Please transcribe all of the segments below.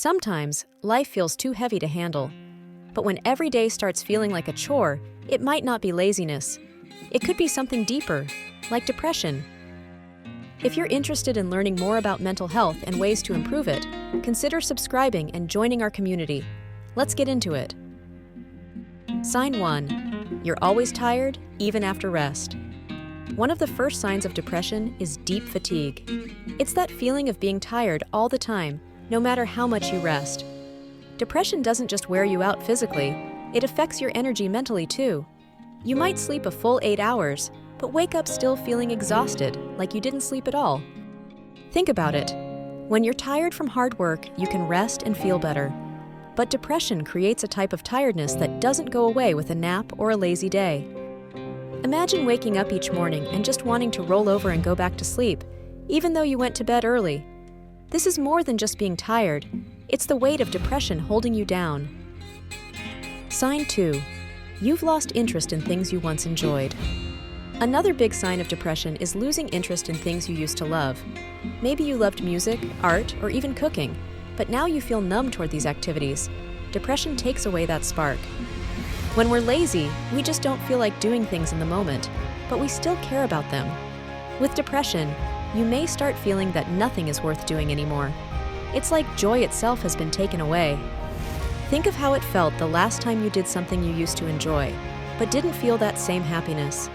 Sometimes, life feels too heavy to handle. But when every day starts feeling like a chore, it might not be laziness. It could be something deeper, like depression. If you're interested in learning more about mental health and ways to improve it, consider subscribing and joining our community. Let's get into it. Sign 1. You're always tired, even after rest. One of the first signs of depression is deep fatigue. It's that feeling of being tired all the time, no matter how much you rest. Depression doesn't just wear you out physically, it affects your energy mentally too. You might sleep a full 8 hours, but wake up still feeling exhausted, like you didn't sleep at all. Think about it. When you're tired from hard work, you can rest and feel better. But depression creates a type of tiredness that doesn't go away with a nap or a lazy day. Imagine waking up each morning and just wanting to roll over and go back to sleep, even though you went to bed early. This is more than just being tired. It's the weight of depression holding you down. Sign 2. You've lost interest in things you once enjoyed. Another big sign of depression is losing interest in things you used to love. Maybe you loved music, art, or even cooking, but now you feel numb toward these activities. Depression takes away that spark. When we're lazy, we just don't feel like doing things in the moment, but we still care about them. With depression, you may start feeling that nothing is worth doing anymore. It's like joy itself has been taken away. Think of how it felt the last time you did something you used to enjoy, but didn't feel that same happiness.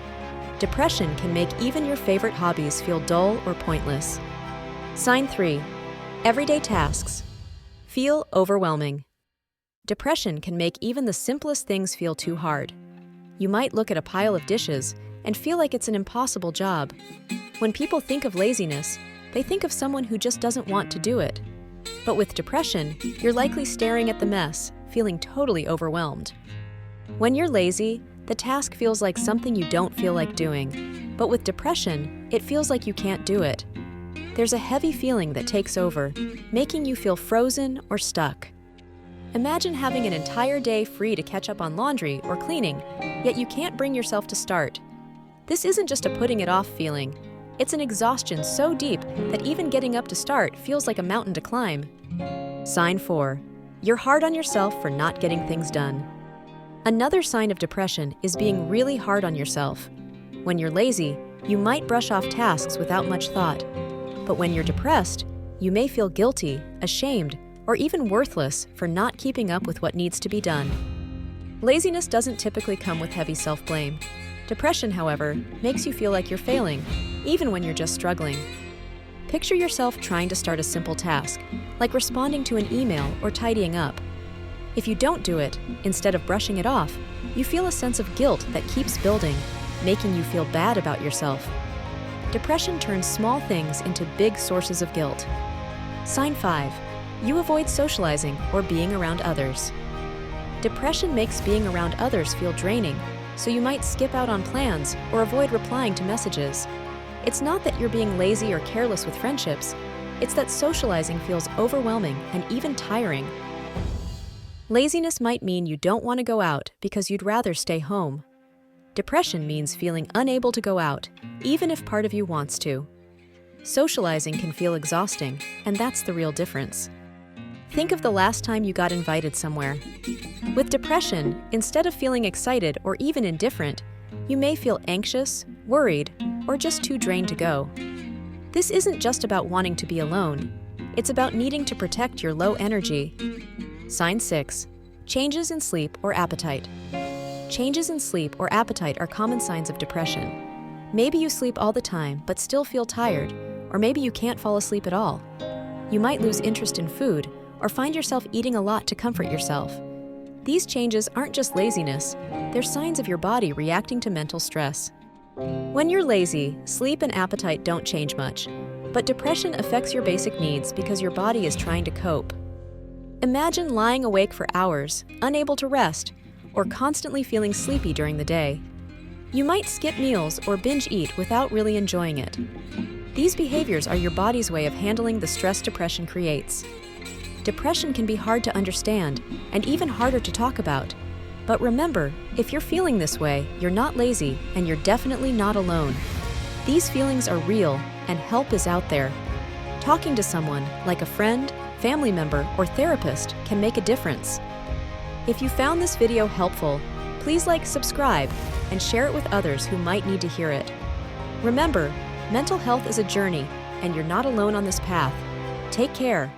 Depression can make even your favorite hobbies feel dull or pointless. Sign 3. Everyday tasks feel overwhelming. Depression can make even the simplest things feel too hard. You might look at a pile of dishes and feel like it's an impossible job. When people think of laziness, they think of someone who just doesn't want to do it. But with depression, you're likely staring at the mess, feeling totally overwhelmed. When you're lazy, the task feels like something you don't feel like doing. But with depression, it feels like you can't do it. There's a heavy feeling that takes over, making you feel frozen or stuck. Imagine having an entire day free to catch up on laundry or cleaning, yet you can't bring yourself to start. This isn't just a putting it off feeling. It's an exhaustion so deep that even getting up to start feels like a mountain to climb. Sign 4. You're hard on yourself for not getting things done. Another sign of depression is being really hard on yourself. When you're lazy, you might brush off tasks without much thought. But when you're depressed, you may feel guilty, ashamed, or even worthless for not keeping up with what needs to be done. Laziness doesn't typically come with heavy self-blame. Depression, however, makes you feel like you're failing, even when you're just struggling. Picture yourself trying to start a simple task, like responding to an email or tidying up. If you don't do it, instead of brushing it off, you feel a sense of guilt that keeps building, making you feel bad about yourself. Depression turns small things into big sources of guilt. Sign 5. You avoid socializing or being around others. Depression makes being around others feel draining, so you might skip out on plans or avoid replying to messages. It's not that you're being lazy or careless with friendships, it's that socializing feels overwhelming and even tiring. Laziness might mean you don't want to go out because you'd rather stay home. Depression means feeling unable to go out, even if part of you wants to. Socializing can feel exhausting, and that's the real difference. Think of the last time you got invited somewhere. With depression, instead of feeling excited or even indifferent, you may feel anxious, worried, or just too drained to go. This isn't just about wanting to be alone. It's about needing to protect your low energy. Sign 6. Changes in sleep or appetite. Changes in sleep or appetite are common signs of depression. Maybe you sleep all the time but still feel tired, or maybe you can't fall asleep at all. You might lose interest in food, or find yourself eating a lot to comfort yourself. These changes aren't just laziness, they're signs of your body reacting to mental stress. When you're lazy, sleep and appetite don't change much, but depression affects your basic needs because your body is trying to cope. Imagine lying awake for hours, unable to rest, or constantly feeling sleepy during the day. You might skip meals or binge eat without really enjoying it. These behaviors are your body's way of handling the stress depression creates. Depression can be hard to understand and even harder to talk about. But remember, if you're feeling this way, you're not lazy and you're definitely not alone. These feelings are real and help is out there. Talking to someone, like a friend, family member, or therapist can make a difference. If you found this video helpful, please subscribe, and share it with others who might need to hear it. Remember, mental health is a journey, and you're not alone on this path. Take care.